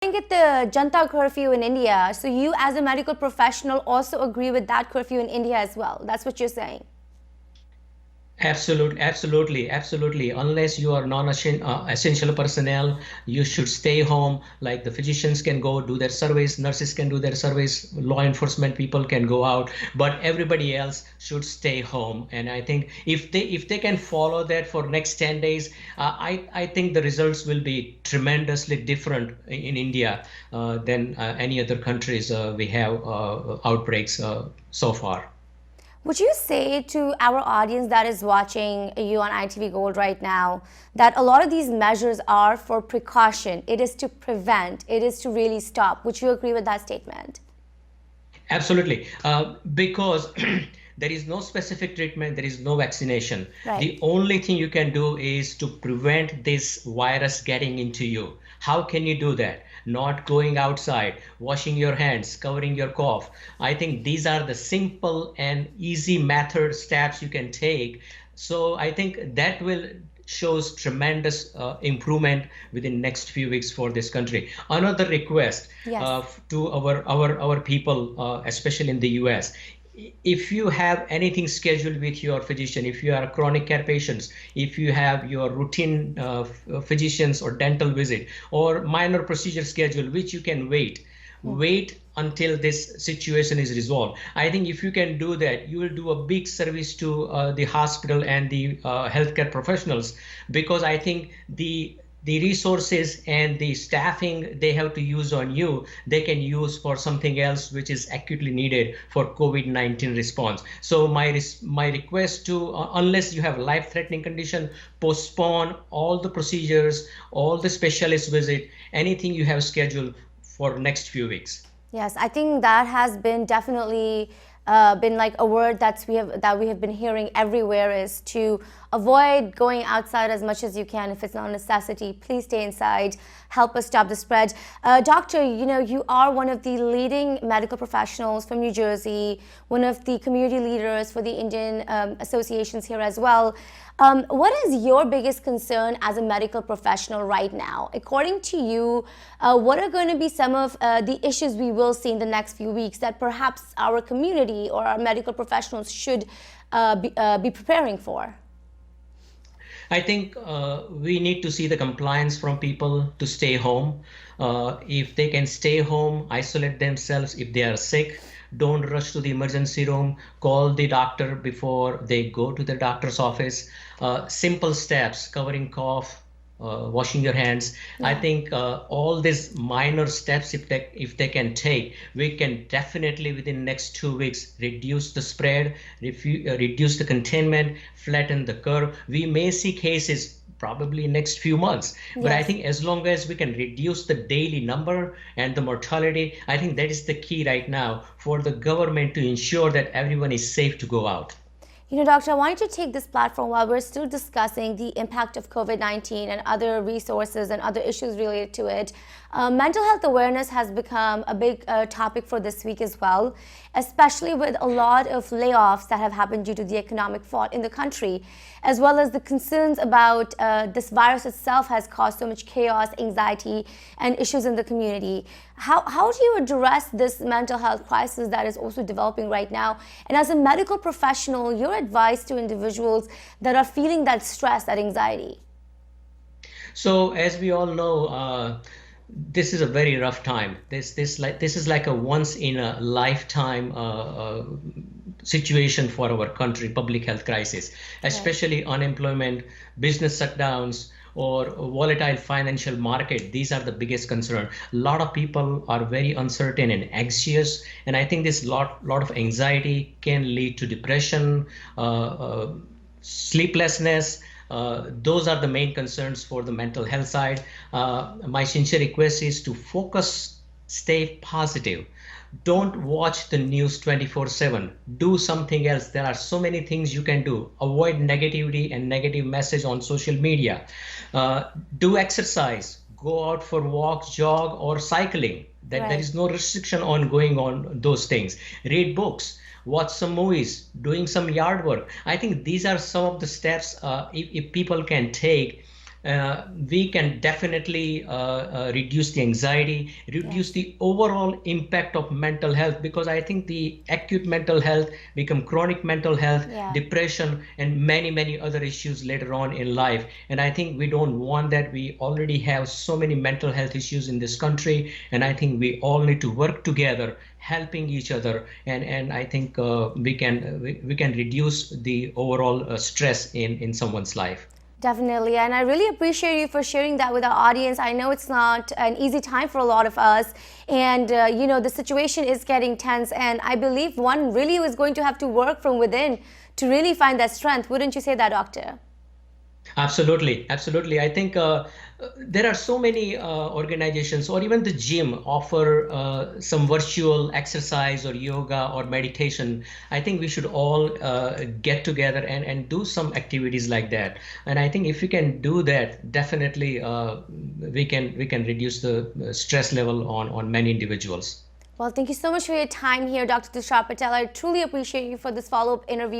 At the Janta curfew in India, so you as a medical professional also agree with that curfew in India as well. That's what you're saying. Absolutely. Unless you are non-essential personnel, you should stay home. Like the physicians can go do their surveys, nurses can do their surveys, law enforcement people can go out, but everybody else should stay home. And I think if they can follow that for next 10 days, I think the results will be tremendously different in India than any other countries we have outbreaks so far. Would you say to our audience that is watching you on ITV Gold right now that a lot of these measures are for precaution? It is to prevent, it is to really stop. Would you agree with that statement? Absolutely, because there is no specific treatment, there is no vaccination. Right. The only thing you can do is to prevent this virus getting into you. How can you do that? Not going outside, washing your hands, covering your cough. I think these are the simple and easy method steps you can take. So I think that will shows tremendous improvement within next few weeks for this country. Another request to our people, especially in the US, if you have anything scheduled with your physician, if you are chronic care patients, if you have your routine physicians or dental visit or minor procedure schedule, which you can wait until this situation is resolved. I think if you can do that, you will do a big service to the hospital and the healthcare professionals, because I think the resources and the staffing they have to use on you, they can use for something else which is acutely needed for COVID-19 response. So my request to, unless you have life-threatening condition, postpone all the procedures, all the specialist visit, anything you have scheduled for next few weeks. Yes, I think that has been definitely been like a word that we have been hearing everywhere, is to avoid going outside as much as you can. If it's not a necessity, please stay inside. Help us stop the spread. Doctor, you are one of the leading medical professionals from New Jersey, one of the community leaders for the Indian associations here as well. What is your biggest concern as a medical professional right now? According to you, what are going to be some of the issues we will see in the next few weeks that perhaps our community or our medical professionals should be preparing for? I think we need to see the compliance from people to stay home. If they can stay home, isolate themselves. If they are sick, don't rush to the emergency room. Call the doctor before they go to the doctor's office. Simple steps, covering cough, washing your hands. I think all these minor steps, if they can take, we can definitely within next 2 weeks reduce the spread, reduce the containment, flatten the curve. We may see cases probably next few months, but I think as long as we can reduce the daily number and the mortality, I think that is the key right now for the government to ensure that everyone is safe to go out. Doctor, I wanted to take this platform while we're still discussing the impact of COVID-19 and other resources and other issues related to it. Mental health awareness has become a big topic for this week as well, especially with a lot of layoffs that have happened due to the economic fall in the country, as well as the concerns about this virus itself has caused so much chaos, anxiety, and issues in the community. How do you address this mental health crisis that is also developing right now? And as a medical professional, your advice to individuals that are feeling that stress, that anxiety? So as we all know, this is a very rough time. This is like a once in a lifetime situation for our country, public health crisis, especially unemployment, business shutdowns, or volatile financial market. These are the biggest concern. A lot of people are very uncertain and anxious, and I think this lot of anxiety can lead to depression, sleeplessness. Those are the main concerns for the mental health side. My sincere request is to focus, stay positive. Don't watch the news 24/7. Do something else. There are so many things you can do. Avoid negativity and negative message on social media. Do exercise. Go out for walks, jog, or cycling. There is no restriction on going on those things. Read books. Watch some movies, doing some yard work. I think these are some of the steps if people can take we can definitely reduce the anxiety, reduce the overall impact of mental health, because I think the acute mental health become chronic mental health, depression, and many other issues later on in life. And I think we don't want that. We already have so many mental health issues in this country, and I think we all need to work together, helping each other, and I think we can reduce the overall stress in someone's life. Definitely, and I really appreciate you for sharing that with our audience. I know it's not an easy time for a lot of us, and you know, the situation is getting tense, and I believe one really is going to have to work from within to really find that strength. Wouldn't you say that, doctor? Absolutely, absolutely. I think there are so many organizations, or even the gym, offer some virtual exercise or yoga or meditation. I think we should all get together and do some activities like that. And I think if we can do that, definitely we can reduce the stress level on many individuals. Well, thank you so much for your time here, Dr. Tushar Patel. I truly appreciate you for this follow-up interview.